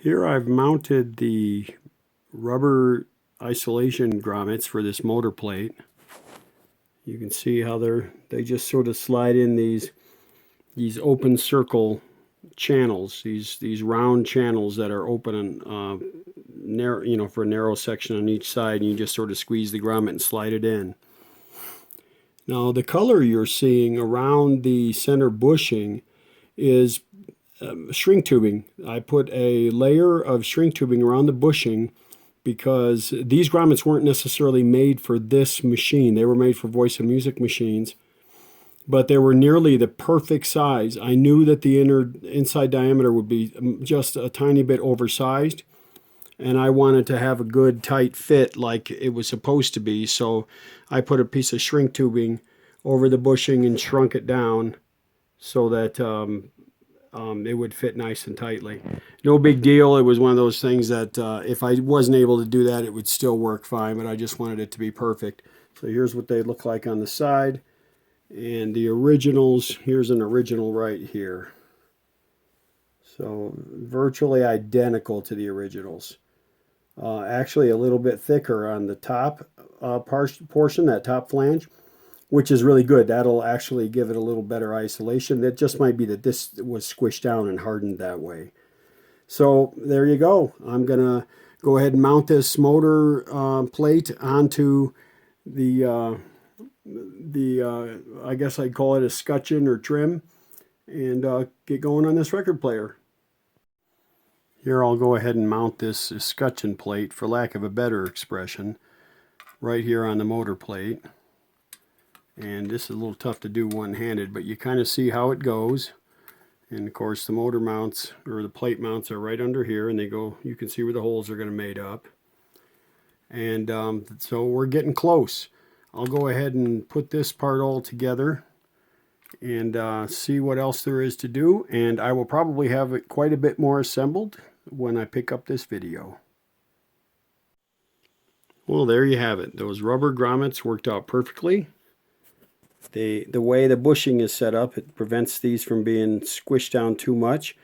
Here I've mounted the rubber isolation grommets for this motor plate. You can see how they just sort of slide in these open circle channels, these round channels that are open and narrow, for a narrow section on each side, and you just sort of squeeze the grommet and slide it in. Now the color you're seeing around the center bushing is shrink tubing. I put a layer of shrink tubing around the bushing because these grommets weren't necessarily made for this machine. They were made for voice and music machines, but they were nearly the perfect size. I knew that the inside diameter would be just a tiny bit oversized, and I wanted to have a good tight fit like it was supposed to be, so I put a piece of shrink tubing over the bushing and shrunk it down so that it would fit nice and tightly. No big deal. It was one of those things that if I wasn't able to do that, it would still work fine, but I just wanted it to be perfect. So here's what they look like on the side. And the originals, here's an original right here. So virtually identical to the originals. Actually a little bit thicker on the top portion, that top flange, which is really good. That'll actually give it a little better isolation. That just might be that this was squished down and hardened that way. So there you go. I'm going to go ahead and mount this motor plate onto the I guess I'd call it a scutcheon or trim, and get going on this record player. Here I'll go ahead and mount this escutcheon plate, for lack of a better expression, right here on the motor plate. And this is a little tough to do one-handed, but you kind of see how it goes. And of course the motor mounts, or the plate mounts, are right under here, and they go, you can see where the holes are going to made up. And so we're getting close. I'll go ahead and put this part all together and see what else there is to do, and I will probably have it quite a bit more assembled when I pick up this video. Well, there you have it. Those rubber grommets worked out perfectly. The way the bushing is set up, it prevents these from being squished down too much.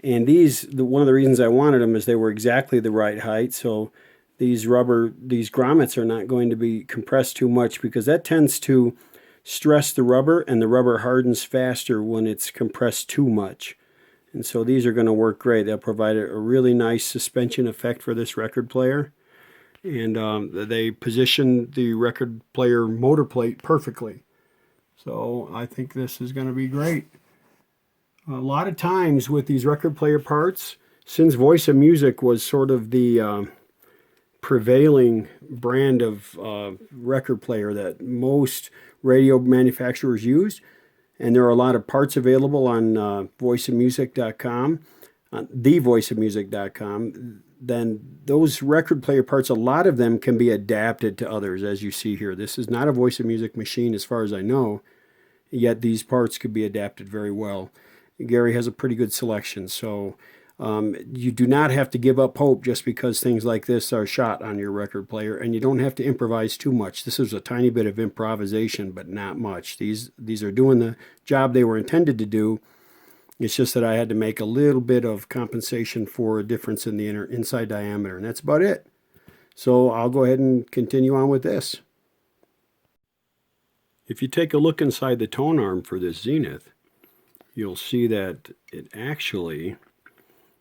And one of the reasons I wanted them is they were exactly the right height, so these grommets are not going to be compressed too much, because that tends to stress the rubber, and the rubber hardens faster when it's compressed too much. And so these are going to work great. They'll provide a really nice suspension effect for this record player. And they position the record player motor plate perfectly. So I think this is going to be great. A lot of times with these record player parts, since voice and music was sort of the prevailing brand of record player that most radio manufacturers used, and there are a lot of parts available on voiceofmusic.com, thevoiceofmusic.com, then those record player parts, a lot of them can be adapted to others, as you see here. This is not a Voice of Music machine as far as I know, yet these parts could be adapted very well. Gary has a pretty good selection, so you do not have to give up hope just because things like this are shot on your record player, and you don't have to improvise too much. This is a tiny bit of improvisation, but not much. These are doing the job they were intended to do. It's just that I had to make a little bit of compensation for a difference in the inside diameter, and that's about it. So I'll go ahead and continue on with this. If you take a look inside the tone arm for this Zenith, you'll see that it actually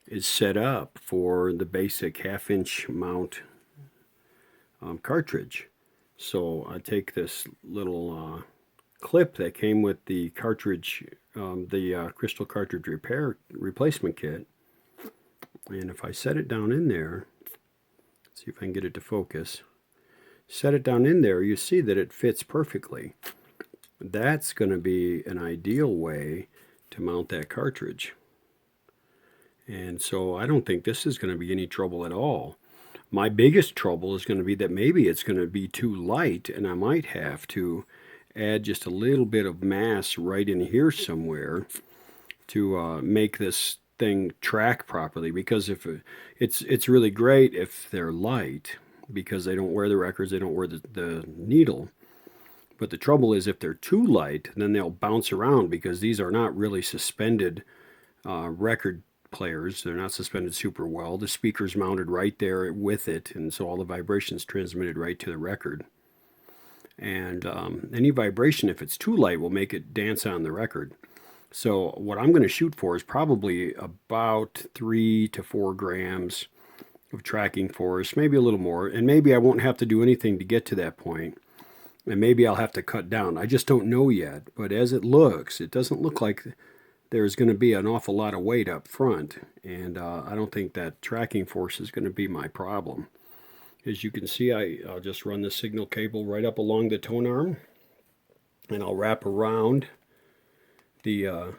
is set up for the basic half-inch mount cartridge. So I take this little clip that came with the cartridge, the crystal cartridge replacement kit, and if I set it down in there, see if I can get it to focus, set it down in there, you see that it fits perfectly. That's going to be an ideal way to mount that cartridge. And so I don't think this is going to be any trouble at all. My biggest trouble is going to be that maybe it's going to be too light, and I might have to add just a little bit of mass right in here somewhere to make this thing track properly. Because if it's really great if they're light, because they don't wear the records, they don't wear the needle. But the trouble is if they're too light, then they'll bounce around, because these are not really suspended record players. They're not suspended super well. The speaker's mounted right there with it, and so all the vibration's transmitted right to the record. And any vibration, if it's too light, will make it dance on the record. So what I'm going to shoot for is probably about 3 to 4 grams of tracking force, maybe a little more, and maybe I won't have to do anything to get to that point, and maybe I'll have to cut down. I just don't know yet, but as it looks, it doesn't look like there's going to be an awful lot of weight up front, and I don't think that tracking force is going to be my problem. As you can see, I'll just run the signal cable right up along the tone arm, and I'll wrap around the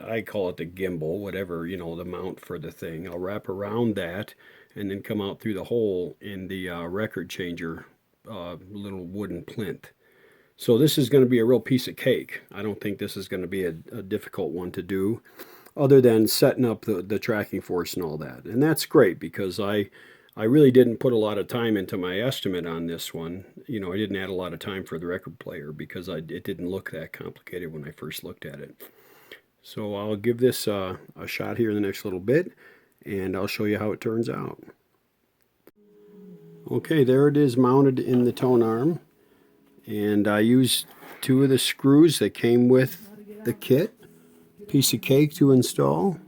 I call it the gimbal, whatever, you know, the mount for the thing. I'll wrap around that and then come out through the hole in the record changer little wooden plinth. So this is going to be a real piece of cake. I don't think this is going to be a difficult one to do, other than setting up the tracking force and all that. And that's great, because I really didn't put a lot of time into my estimate on this one. You know, I didn't add a lot of time for the record player because it didn't look that complicated when I first looked at it. So I'll give this a shot here in the next little bit, and I'll show you how it turns out. Okay, there it is mounted in the tone arm, and I used 2 of the screws that came with the kit. Piece of cake to install.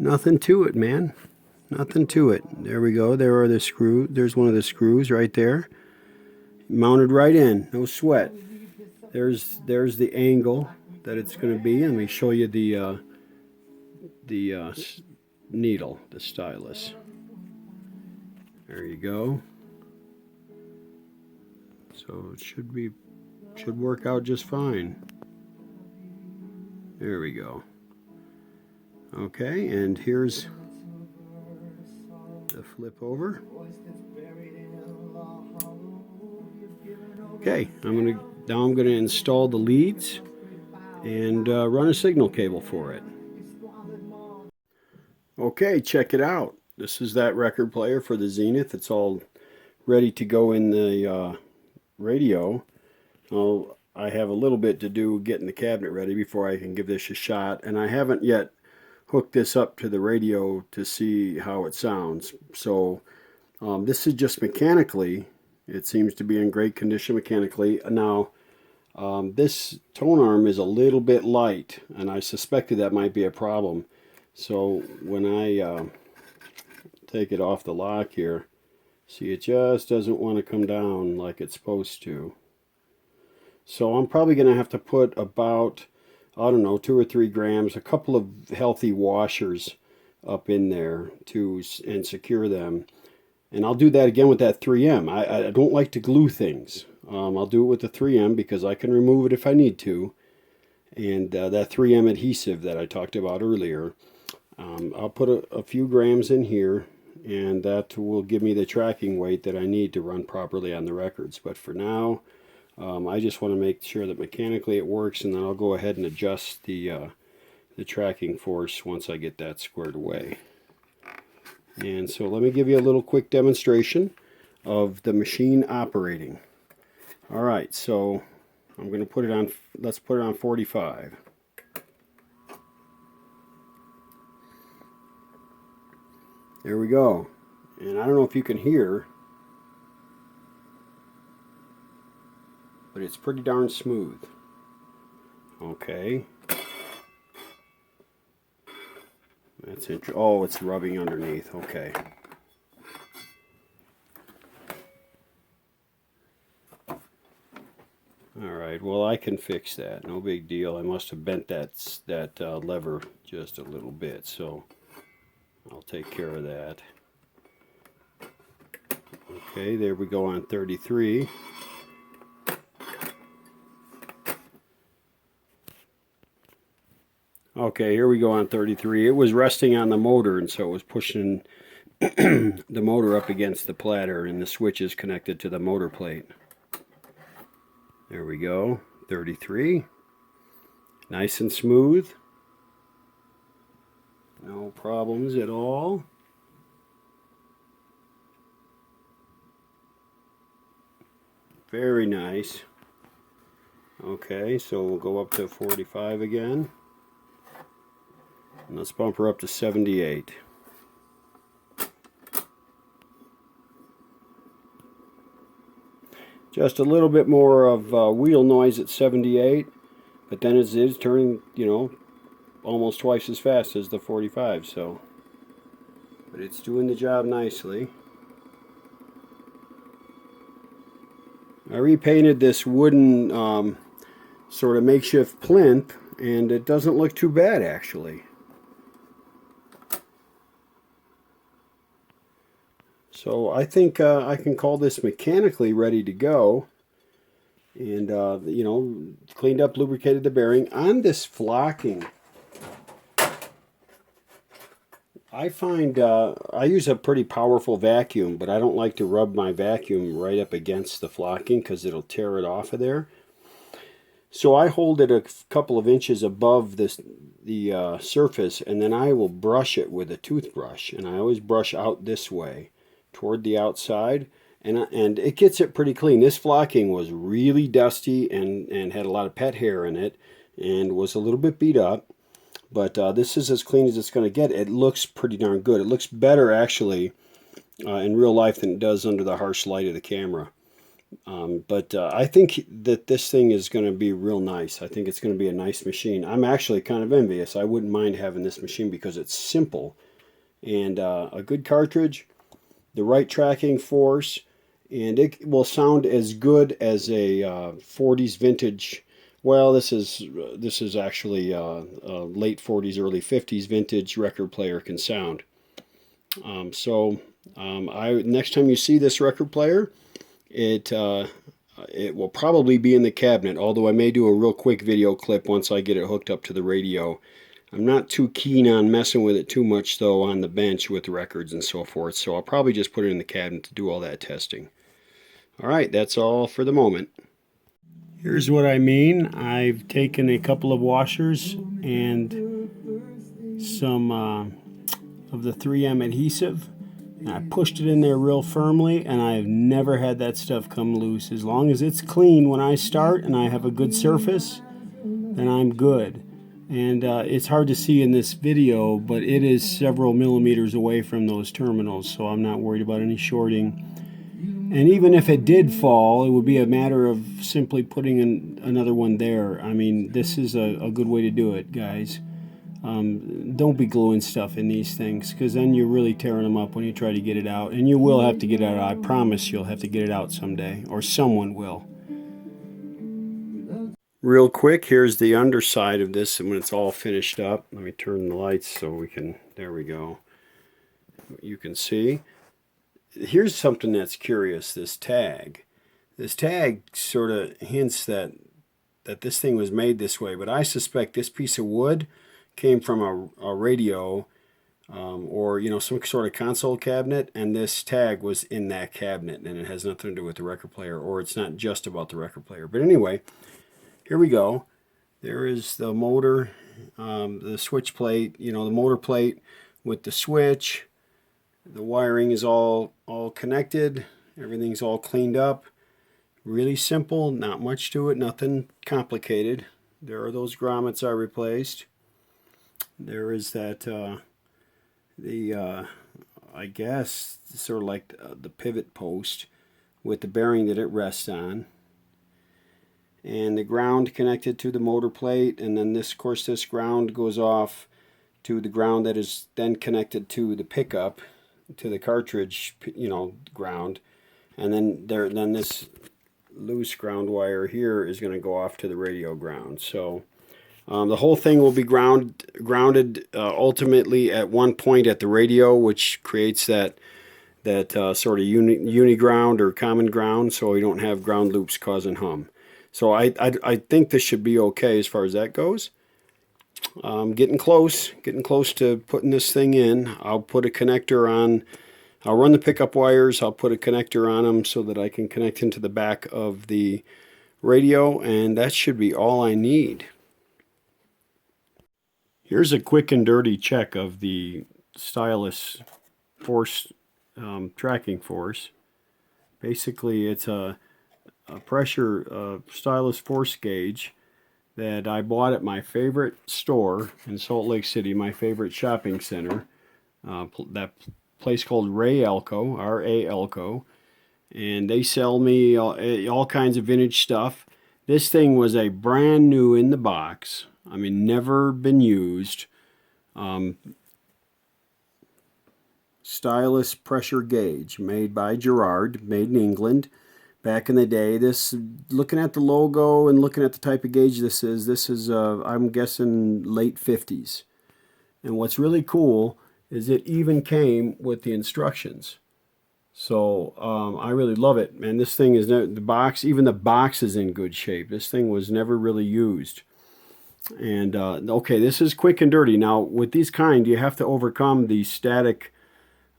Nothing to it, man. Nothing to it. There we go. There are the screws. There's one of the screws right there. Mounted right in. No sweat. There's the angle that it's going to be. Let me show you the needle, the stylus. There you go. So it should work out just fine. There we go. Okay, and here's the flip over. Okay, now I'm gonna install the leads and run a signal cable for it. Okay, check it out. This is that record player for the Zenith. It's all ready to go in the radio. I have a little bit to do getting the cabinet ready before I can give this a shot, and I haven't yet hooked this up to the radio to see how it sounds. So this is just mechanically. It seems to be in great condition mechanically. Now this tone arm is a little bit light, and I suspected that might be a problem. So when I take it off the lock here, see, it just doesn't want to come down like it's supposed to. So I'm probably going to have to put about, I don't know, 2 or 3 grams, a couple of healthy washers up in there and secure them. And I'll do that again with that 3M. I don't like to glue things. I'll do it with the 3M because I can remove it if I need to. And that 3M adhesive that I talked about earlier, I'll put a few grams in here, and that will give me the tracking weight that I need to run properly on the records. But for now, I just want to make sure that mechanically it works, and then I'll go ahead and adjust the tracking force once I get that squared away. And so let me give you a little quick demonstration of the machine operating. Alright, so I'm going to put it on, let's put it on 45. There we go. And I don't know if you can hear, but it's pretty darn smooth. Okay. That's interesting. Oh, it's rubbing underneath. Okay. Alright, well, I can fix that. No big deal. I must have bent that lever just a little bit, so I'll take care of that. Okay, there we go on 33. Okay, here we go on 33. It was resting on the motor, and so it was pushing the motor up against the platter, and the switch is connected to the motor plate. There we go, 33. Nice and smooth. No problems at all. Very nice. Okay, so we'll go up to 45 again. And let's bump her up to 78. Just a little bit more of wheel noise at 78, but then it is turning, you know, almost twice as fast as the 45. So, but it's doing the job nicely. I repainted this wooden sort of makeshift plinth, and it doesn't look too bad actually. So I think I can call this mechanically ready to go. And, you know, cleaned up, lubricated the bearing. On this flocking, I find I use a pretty powerful vacuum, but I don't like to rub my vacuum right up against the flocking because it'll tear it off of there. So I hold it a couple of inches above the surface, and then I will brush it with a toothbrush. And I always brush out this way toward the outside, and it gets it pretty clean. This flocking was really dusty and had a lot of pet hair in it and was a little bit beat up, but this is as clean as it's going to get. It looks pretty darn good. It looks better actually in real life than it does under the harsh light of the camera. But I think that this thing is going to be real nice. I think it's going to be a nice machine. I'm actually kind of envious. I wouldn't mind having this machine because it's simple and a good cartridge, the right tracking force, and it will sound as good as a 40s vintage. Well, this is actually late 40s, early 50s vintage record player can sound. Next time you see this record player, it will probably be in the cabinet. Although I may do a real quick video clip once I get it hooked up to the radio. I'm not too keen on messing with it too much, though, on the bench with records and so forth, so I'll probably just put it in the cabinet to do all that testing. All right, that's all for the moment. Here's what I mean. I've taken a couple of washers and some of the 3M adhesive, and I pushed it in there real firmly, and I've never had that stuff come loose. As long as it's clean when I start and I have a good surface, then I'm good. And it's hard to see in this video, but it is several millimeters away from those terminals, so I'm not worried about any shorting. And even if it did fall, it would be a matter of simply putting another one there. I mean, this is a good way to do it, guys. Don't be gluing stuff in these things, because then you're really tearing them up when you try to get it out. And you will have to get it out. I promise you'll have to get it out someday, or someone will. Real quick, here's the underside of this, and when it's all finished up, let me turn the lights so we can, there we go. You can see. Here's something that's curious, this tag. This tag sort of hints that this thing was made this way, but I suspect this piece of wood came from a radio or, you know, some sort of console cabinet, and this tag was in that cabinet, and it has nothing to do with the record player, or it's not just about the record player. But anyway, here we go. There is the motor, the switch plate, you know, the motor plate with the switch. The wiring is all connected. Everything's all cleaned up. Really simple, not much to it, nothing complicated. There are those grommets I replaced. There is that, I guess, sort of like the pivot post with the bearing that it rests on. And the ground connected to the motor plate, and then this, of course, this ground goes off to the ground that is then connected to the pickup, to the cartridge, you know, ground, and then this loose ground wire here is going to go off to the radio ground. So the whole thing will be grounded ultimately at one point at the radio, which creates that sort of uni ground or common ground, so we don't have ground loops causing hum. So I think this should be okay as far as that goes. Getting close to putting this thing in. I'll put a connector on. I'll run the pickup wires. I'll put a connector on them so that I can connect into the back of the radio, and that should be all I need. Here's a quick and dirty check of the Stylus force tracking force. Basically, it's a pressure Stylus force gauge that I bought at my favorite store in Salt Lake City, my favorite shopping center. That place called Ray Elko, R-A Elko, and they sell me all kinds of vintage stuff. This thing was a brand new in the box. I mean, never been used. Stylus pressure gauge, made by Gerard, made in England. Back in the day, this, looking at the logo and looking at the type of gauge this is I'm guessing late 50s. And what's really cool is it even came with the instructions. So I really love it, man. This thing is, the box, even the box is in good shape. This thing was never really used. And okay, this is quick and dirty. Now with these kind, you have to overcome the static,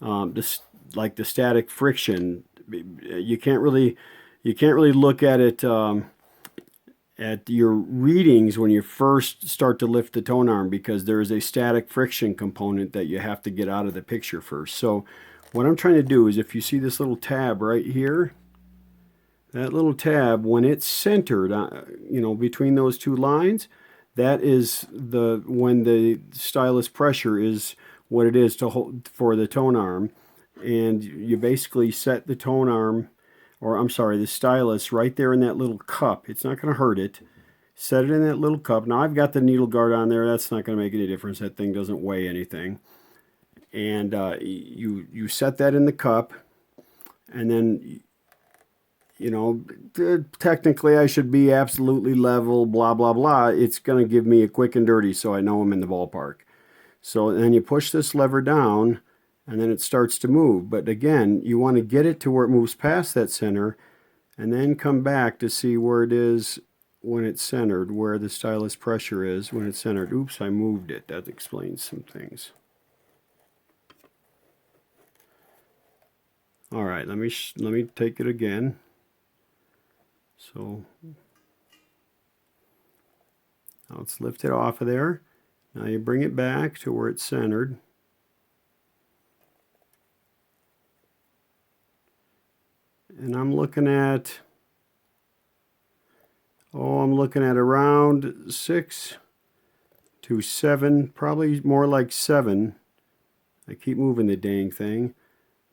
like the static friction. You can't really look at it at your readings when you first start to lift the tone arm, because there is a static friction component that you have to get out of the picture first. So what I'm trying to do is, if you see this little tab right here, that little tab, when it's centered, you know, between those two lines, that is when the stylus pressure is what it is to hold for the tone arm. And you basically set the tone arm, or I'm sorry, the stylus right there in that little cup. It's not going to hurt it. Set it in that little cup. Now I've got the needle guard on there. That's not going to make any difference. That thing doesn't weigh anything. And you set that in the cup, and then, you know, technically I should be absolutely level, blah, blah, blah. It's going to give me a quick and dirty, so I know I'm in the ballpark. So then you push this lever down, and then it starts to move. But again, you want to get it to where it moves past that center, and then come back to see where it is when it's centered, where the stylus pressure is when it's centered. Oops, I moved it. That explains some things. All right, let me take it again. So now let's lift it off of there. Now you bring it back to where it's centered. And I'm looking at, I'm looking at around 6 to 7, probably more like 7. I keep moving the dang thing.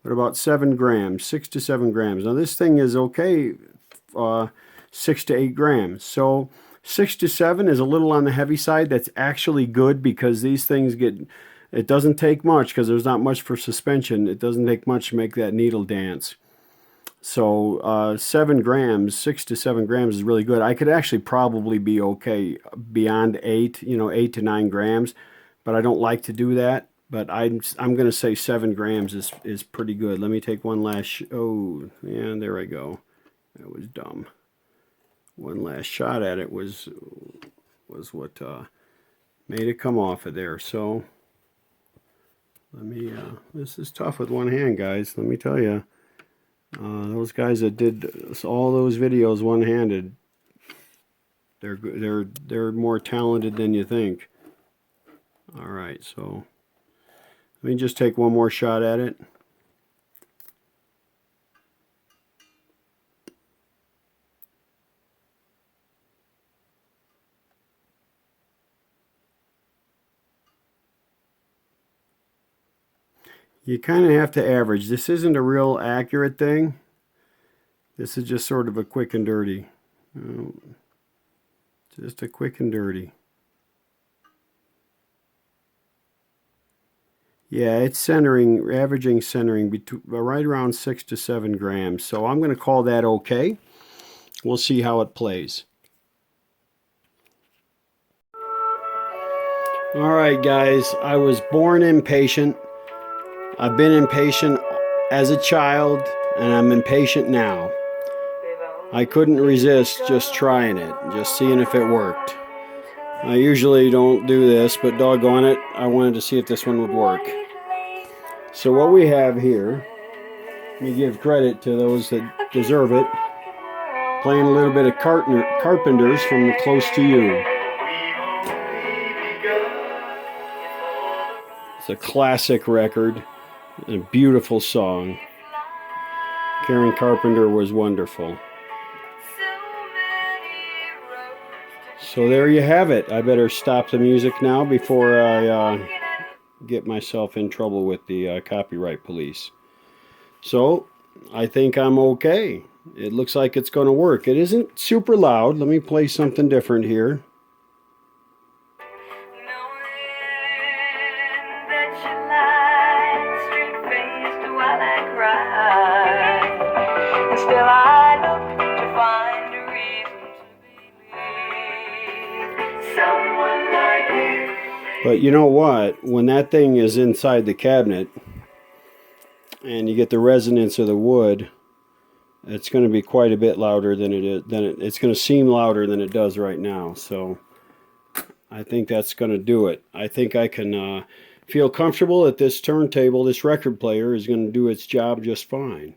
But about 7 grams, 6 to 7 grams. Now this thing is okay, 6 to 8 grams. So 6 to 7 is a little on the heavy side. That's actually good, because these things it doesn't take much, because there's not much for suspension. It doesn't take much to make that needle dance. So 7 grams, 6 to 7 grams is really good. I could actually probably be okay beyond 8, you know, 8 to 9 grams, but I don't like to do that. But I'm going to say 7 grams is pretty good. Let me take one last, oh, yeah, there I go. That was dumb. One last shot at it was what made it come off of there. So let me, this is tough with one hand, guys. Let me tell you. Those guys that did all those videos one-handed, they're more talented than you think. All right, so let me just take one more shot at it. You kind of have to average. This isn't a real accurate thing. This is just sort of a quick and dirty. Just a quick and dirty. Yeah, it's centering, averaging centering right around 6 to 7 grams. So I'm going to call that okay. We'll see how it plays. All right, guys, I was born impatient. I've been impatient as a child, and I'm impatient now. I couldn't resist just trying it, just seeing if it worked. I usually don't do this, but doggone it, I wanted to see if this one would work. So what we have here, let me give credit to those that deserve it, playing a little bit of Carpenters from Close to You. It's a classic record. A beautiful song. Karen Carpenter was wonderful. So there you have it. I better stop the music now before I get myself in trouble with the copyright police. So I think I'm okay. It looks like it's going to work. It isn't super loud. Let me play something different here. Still I look to find a reason to believe someone like you. But you know what? When that thing is inside the cabinet and you get the resonance of the wood, it's going to be quite a bit louder than it is. It's going to seem louder than it does right now. So I think that's going to do it. I think I can feel comfortable that this turntable, this record player, is going to do its job just fine.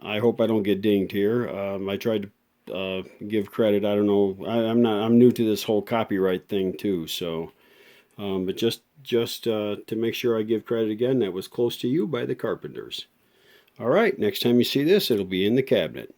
I hope I don't get dinged here. I tried to give credit. I don't know. I'm new to this whole copyright thing too. So, but just to make sure I give credit again, that was Close to You by the Carpenters. All right. Next time you see this, it'll be in the cabinet.